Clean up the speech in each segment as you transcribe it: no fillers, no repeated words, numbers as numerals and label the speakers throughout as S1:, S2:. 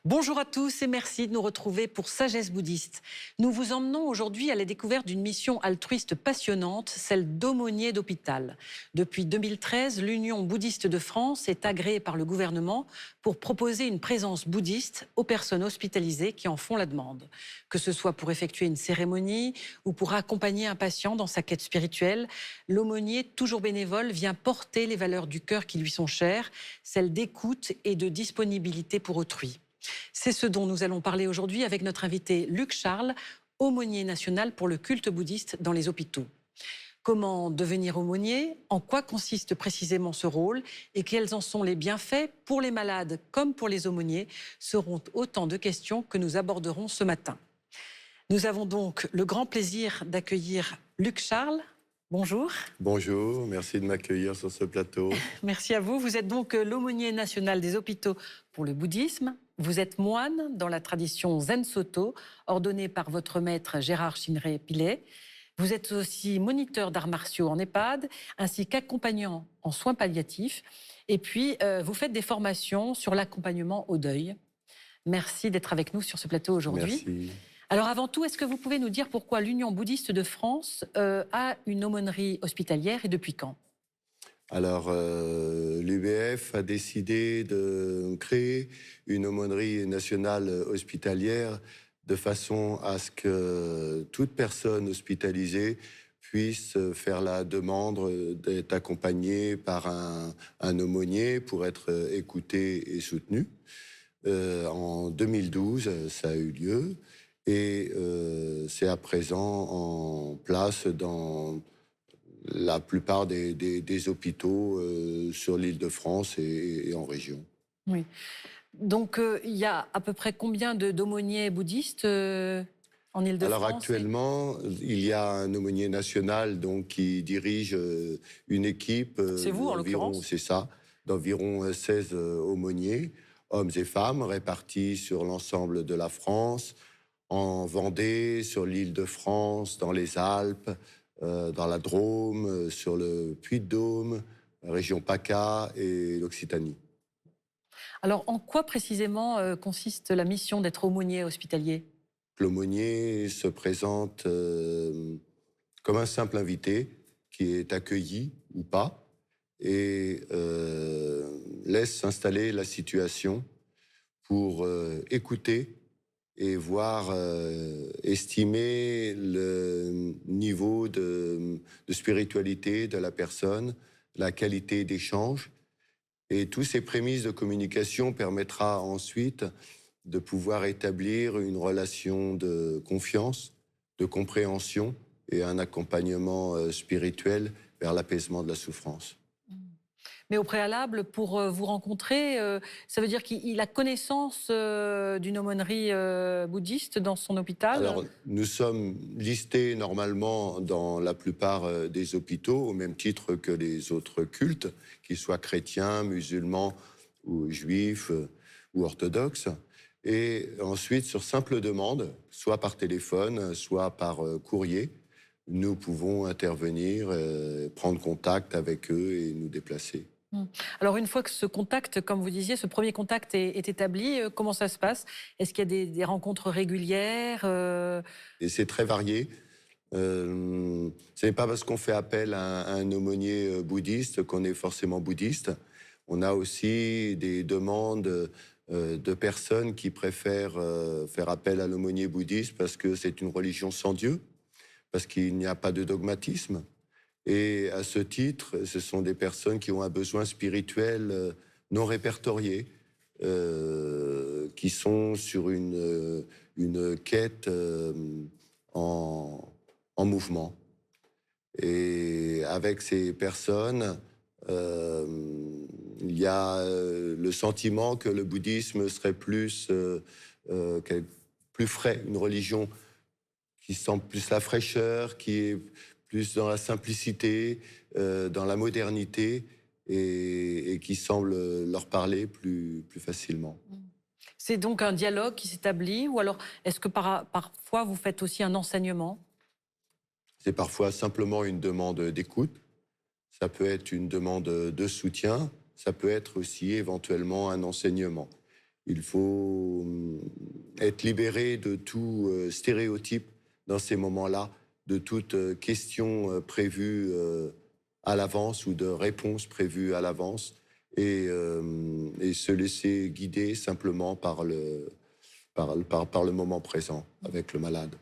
S1: Bonjour à tous et merci de nous retrouver pour Sagesse bouddhiste. Nous vous emmenons aujourd'hui à la découverte d'une mission altruiste passionnante, celle d'aumônier d'hôpital. Depuis 2013, l'Union bouddhiste de France est agréée par le gouvernement pour proposer une présence bouddhiste aux personnes hospitalisées qui en font la demande. Que ce soit pour effectuer une cérémonie ou pour accompagner un patient dans sa quête spirituelle, l'aumônier, toujours bénévole, vient porter les valeurs du cœur qui lui sont chères, celles d'écoute et de disponibilité pour autrui. C'est ce dont nous allons parler aujourd'hui avec notre invité Luc Charles, aumônier national pour le culte bouddhiste dans les hôpitaux. Comment devenir aumônier? En quoi consiste précisément ce rôle? Et quels en sont les bienfaits pour les malades comme pour les aumôniers? Seront autant de questions que nous aborderons ce matin. Nous avons donc le grand plaisir d'accueillir Luc Charles. Bonjour.
S2: Bonjour, merci de m'accueillir sur ce plateau.
S1: Merci à vous. Vous êtes donc l'aumônier national des hôpitaux pour le bouddhisme. Vous êtes moine dans la tradition Zen Soto, ordonné par votre maître Gérard Chinré-Pilet. Vous êtes aussi moniteur d'arts martiaux en EHPAD, ainsi qu'accompagnant en soins palliatifs. Et puis, vous faites des formations sur l'accompagnement au deuil. Merci d'être avec nous sur ce plateau aujourd'hui.
S2: Merci.
S1: Alors avant tout, est-ce que vous pouvez nous dire pourquoi l'Union bouddhiste de France a une aumônerie hospitalière et depuis quand?
S2: Alors, l'UBF a décidé de créer une aumônerie nationale hospitalière de façon à ce que toute personne hospitalisée puisse faire la demande d'être accompagnée par un aumônier pour être écoutée et soutenue. En 2012, ça a eu lieu et c'est à présent en place dans la plupart des hôpitaux sur l'Île-de-France et en région.
S1: Oui. Donc, il y a à peu près combien d'aumôniers bouddhistes en Île-de-France?
S2: Alors actuellement, il y a un aumônier national donc, qui dirige une équipe.
S1: C'est vous, en l'occurrence?
S2: C'est ça, d'environ 16 aumôniers, hommes et femmes, répartis sur l'ensemble de la France, en Vendée, sur l'Île-de-France, dans les Alpes, dans la Drôme, sur le Puy-de-Dôme, la région PACA et l'Occitanie.
S1: Alors, en quoi précisément consiste la mission d'être aumônier hospitalier?
S2: L'aumônier se présente comme un simple invité qui est accueilli ou pas et laisse s'installer la situation pour écouter et voir, estimer le niveau de spiritualité de la personne, la qualité d'échange. Et tous ces prémices de communication permettra ensuite de pouvoir établir une relation de confiance, de compréhension et un accompagnement spirituel vers l'apaisement de la souffrance.
S1: Mais au préalable, pour vous rencontrer, ça veut dire qu'il a connaissance d'une aumônerie bouddhiste dans son hôpital?
S2: Alors, nous sommes listés normalement dans la plupart des hôpitaux, au même titre que les autres cultes, qu'ils soient chrétiens, musulmans ou juifs ou orthodoxes. Et ensuite, sur simple demande, soit par téléphone, soit par courrier, nous pouvons intervenir, prendre contact avec eux et nous déplacer.
S1: Alors, une fois que ce contact, comme vous disiez, ce premier contact est établi, comment ça se passe? Est-ce qu'il y a des rencontres régulières?
S2: Et c'est très varié. Ce n'est pas parce qu'on fait appel à un aumônier bouddhiste qu'on est forcément bouddhiste. On a aussi des demandes de personnes qui préfèrent faire appel à l'aumônier bouddhiste parce que c'est une religion sans Dieu, parce qu'il n'y a pas de dogmatisme. Et à ce titre, ce sont des personnes qui ont un besoin spirituel non répertorié, qui sont sur une quête en mouvement. Et avec ces personnes, il y a le sentiment que le bouddhisme serait plus frais, une religion qui sent plus la fraîcheur, qui est plus dans la simplicité, dans la modernité, et qui semble leur parler plus facilement.
S1: C'est donc un dialogue qui s'établit, ou alors est-ce que parfois vous faites aussi un enseignement?
S2: C'est parfois simplement une demande d'écoute, ça peut être une demande de soutien, ça peut être aussi éventuellement un enseignement. Il faut être libéré de tout stéréotype dans ces moments-là, de toute question prévue à l'avance ou de réponse prévue à l'avance, et se laisser guider simplement par le moment présent avec le malade.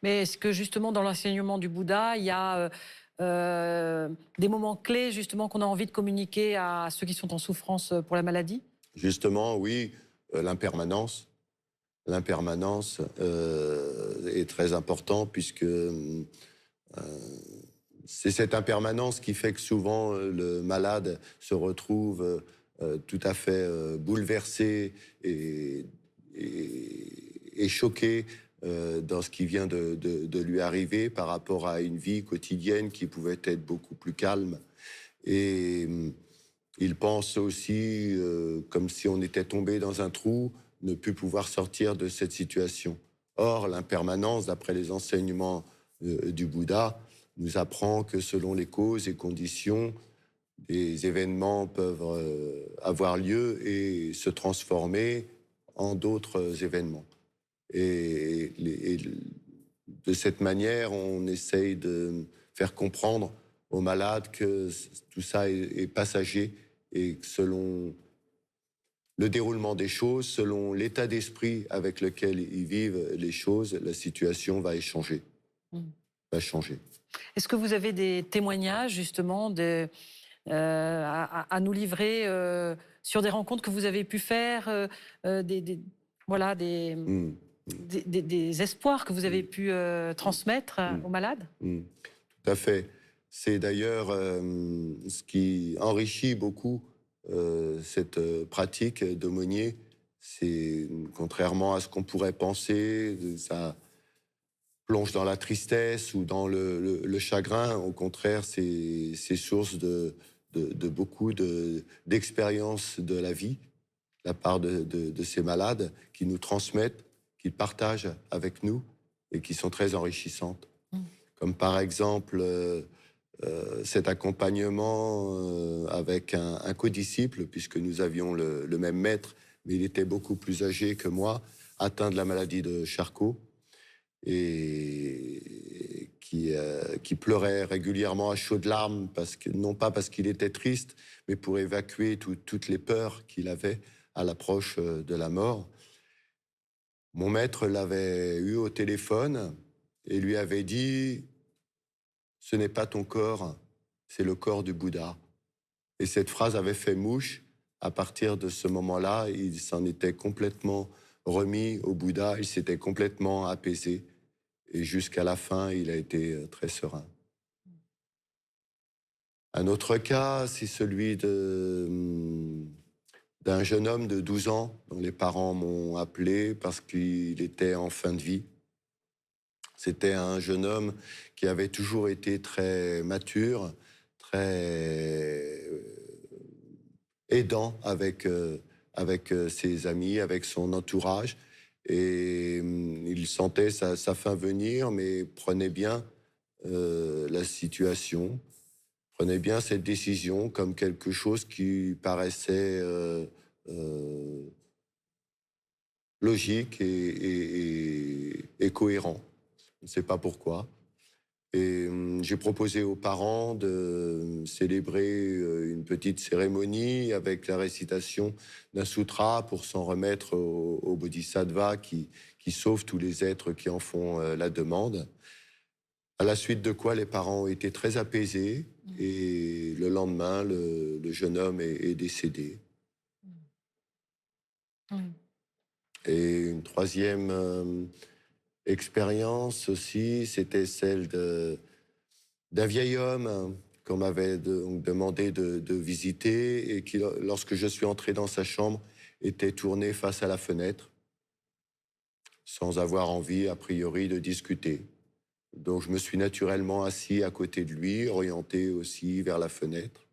S1: Mais est-ce que justement dans l'enseignement du Bouddha, il y a des moments clés justement qu'on a envie de communiquer à ceux qui sont en souffrance pour la maladie?
S2: Justement, oui, l'impermanence. L'impermanence est très important puisque c'est cette impermanence qui fait que souvent le malade se retrouve tout à fait bouleversé et choqué dans ce qui vient de lui arriver par rapport à une vie quotidienne qui pouvait être beaucoup plus calme. Et il pense aussi comme si on était tombé dans un trou, ne plus pouvoir sortir de cette situation. Or, l'impermanence, d'après les enseignements du Bouddha, nous apprend que selon les causes et conditions, des événements peuvent avoir lieu et se transformer en d'autres événements. Et de cette manière, on essaye de faire comprendre aux malades que tout ça est passager et que selon le déroulement des choses, selon l'état d'esprit avec lequel ils vivent les choses, la situation va échanger,
S1: Mm.
S2: va changer.
S1: Est-ce que vous avez des témoignages justement à nous livrer sur des rencontres que vous avez pu faire, voilà,
S2: Mm,
S1: des espoirs que vous avez pu transmettre
S2: mm,
S1: aux malades?
S2: mm. Tout à fait. C'est d'ailleurs ce qui enrichit beaucoup cette pratique d'aumônier. C'est, contrairement à ce qu'on pourrait penser, ça plonge dans la tristesse ou dans le chagrin. Au contraire, c'est source de beaucoup d'expériences de la vie, de la part de ces malades, qui nous transmettent, qu'ils partagent avec nous et qui sont très enrichissantes.
S1: Mm.
S2: Comme par exemple cet accompagnement avec un codisciple, puisque nous avions le même maître, mais il était beaucoup plus âgé que moi, atteint de la maladie de Charcot, et qui pleurait régulièrement à chaudes larmes, non pas parce qu'il était triste, mais pour évacuer toutes les peurs qu'il avait à l'approche de la mort. Mon maître l'avait eu au téléphone et lui avait dit « Ce n'est pas ton corps, c'est le corps du Bouddha ». Et cette phrase avait fait mouche. À partir de ce moment-là, il s'en était complètement remis au Bouddha, il s'était complètement apaisé. Et jusqu'à la fin, il a été très serein. Un autre cas, c'est celui d'un jeune homme de 12 ans dont les parents m'ont appelé parce qu'il était en fin de vie. C'était un jeune homme qui avait toujours été très mature, très aidant avec ses amis, avec son entourage. Et il sentait sa fin venir, mais prenait bien la situation, prenait bien cette décision comme quelque chose qui paraissait logique et cohérent. Je ne sais pas pourquoi. Et j'ai proposé aux parents de célébrer une petite cérémonie avec la récitation d'un sutra pour s'en remettre au Bodhisattva qui sauve tous les êtres qui en font la demande. À la suite de quoi les parents ont été très apaisés et le lendemain, le jeune homme est décédé.
S1: Mm.
S2: Et une troisième expérience aussi, c'était celle d'un vieil homme qu'on m'avait donc demandé de visiter et qui, lorsque je suis entré dans sa chambre, était tourné face à la fenêtre, sans avoir envie, a priori, de discuter. Donc je me suis naturellement assis à côté de lui, orienté aussi vers la fenêtre.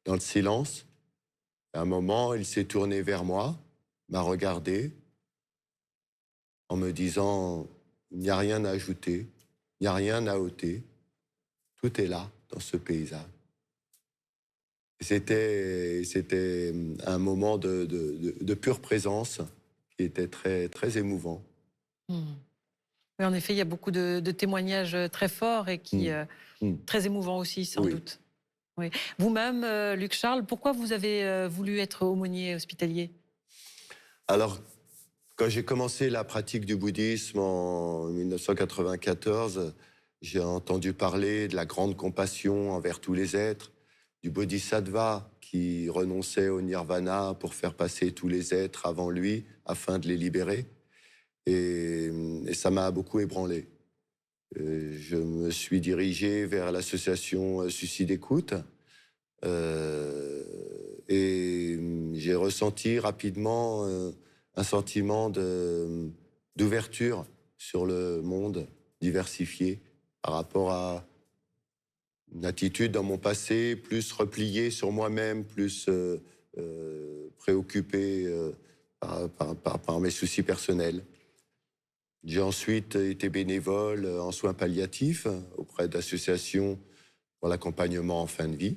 S2: Dans le silence, à un moment, il s'est tourné vers moi, m'a regardé, en me disant « Il n'y a rien à ajouter, il n'y a rien à ôter, tout est là dans ce paysage ». C'était un moment de pure présence qui était très, très émouvant.
S1: Hmm. Oui, en effet, il y a beaucoup de témoignages très forts et qui
S2: Mm. Mm.
S1: très émouvants aussi, sans
S2: Oui.
S1: doute. Oui. Vous-même, Luc Charles, pourquoi vous avez voulu être aumônier hospitalier?
S2: Alors, quand j'ai commencé la pratique du bouddhisme en 1994, j'ai entendu parler de la grande compassion envers tous les êtres, du bodhisattva qui renonçait au nirvana pour faire passer tous les êtres avant lui afin de les libérer. Et ça m'a beaucoup ébranlé. Je me suis dirigé vers l'association Suicide Écoute euh, et j'ai ressenti rapidement un sentiment d'ouverture sur le monde diversifié par rapport à une attitude dans mon passé plus repliée sur moi-même, plus préoccupée par mes soucis personnels. J'ai ensuite été bénévole en soins palliatifs auprès d'associations pour l'accompagnement en fin de vie.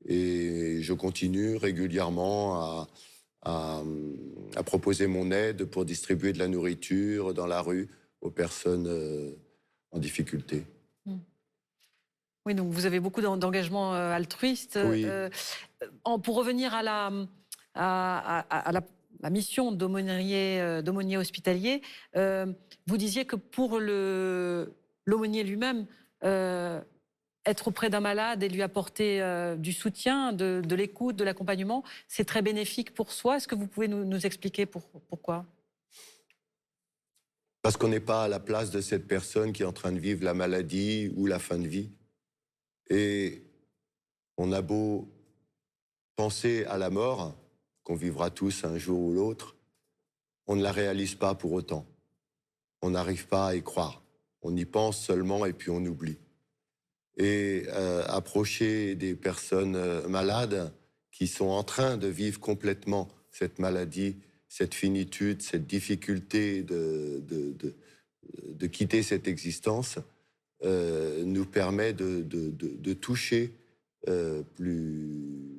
S2: Et je continue régulièrement à proposer mon aide pour distribuer de la nourriture dans la rue aux personnes en difficulté.
S1: Hmm. Oui, donc vous avez beaucoup d'engagement altruiste.
S2: Oui,
S1: Pour revenir à la mission d'aumônier hospitalier, vous disiez que pour l'aumônier lui-même, être auprès d'un malade et lui apporter du soutien, de l'écoute, de l'accompagnement, c'est très bénéfique pour soi. Est-ce que vous pouvez nous expliquer pourquoi?
S2: parce qu'on n'est pas à la place de cette personne qui est en train de vivre la maladie ou la fin de vie. Et on a beau penser à la mort, qu'on vivra tous un jour ou l'autre, on ne la réalise pas pour autant. On n'arrive pas à y croire. On y pense seulement et puis on oublie. Et approcher des personnes malades qui sont en train de vivre complètement cette maladie, cette finitude, cette difficulté de quitter cette existence, nous permet de toucher plus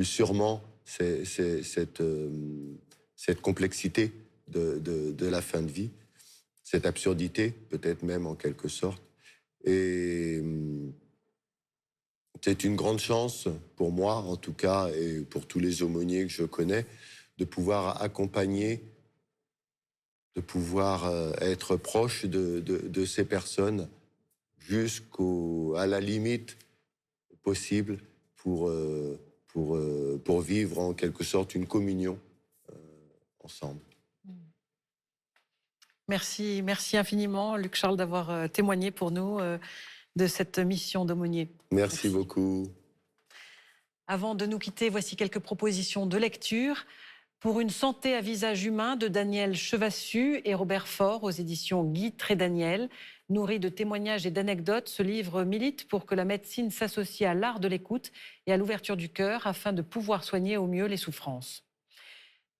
S2: sûrement cette complexité de la fin de vie, cette absurdité, peut-être même en quelque sorte. Et c'est une grande chance pour moi, en tout cas, et pour tous les aumôniers que je connais, de pouvoir accompagner, de pouvoir être proche de ces personnes jusqu'à la limite possible pour vivre en quelque sorte une communion ensemble.
S1: Merci, merci infiniment, Luc Charles, d'avoir témoigné pour nous de cette mission d'aumônier.
S2: Merci beaucoup.
S1: Avant de nous quitter, voici quelques propositions de lecture. Pour une santé à visage humain de Daniel Chevassus et Robert Faure aux éditions Guy Trédaniel. Nourri de témoignages et d'anecdotes, ce livre milite pour que la médecine s'associe à l'art de l'écoute et à l'ouverture du cœur afin de pouvoir soigner au mieux les souffrances.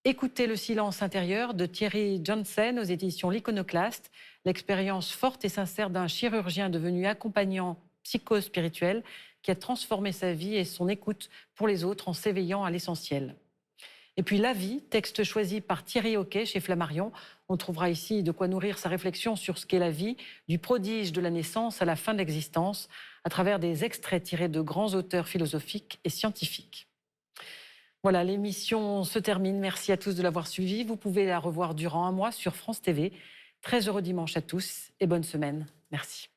S1: Écoutez le silence intérieur de Thierry Johnson aux éditions L'Iconoclaste. L'expérience forte et sincère d'un chirurgien devenu accompagnant psychospirituel qui a transformé sa vie et son écoute pour les autres en s'éveillant à l'essentiel. Et puis La vie, texte choisi par Thierry Hoquet chez Flammarion. On trouvera ici de quoi nourrir sa réflexion sur ce qu'est la vie, du prodige de la naissance à la fin de l'existence, à travers des extraits tirés de grands auteurs philosophiques et scientifiques. Voilà, l'émission se termine. Merci à tous de l'avoir suivi. Vous pouvez la revoir durant un mois sur France TV. Très heureux dimanche à tous et bonne semaine. Merci.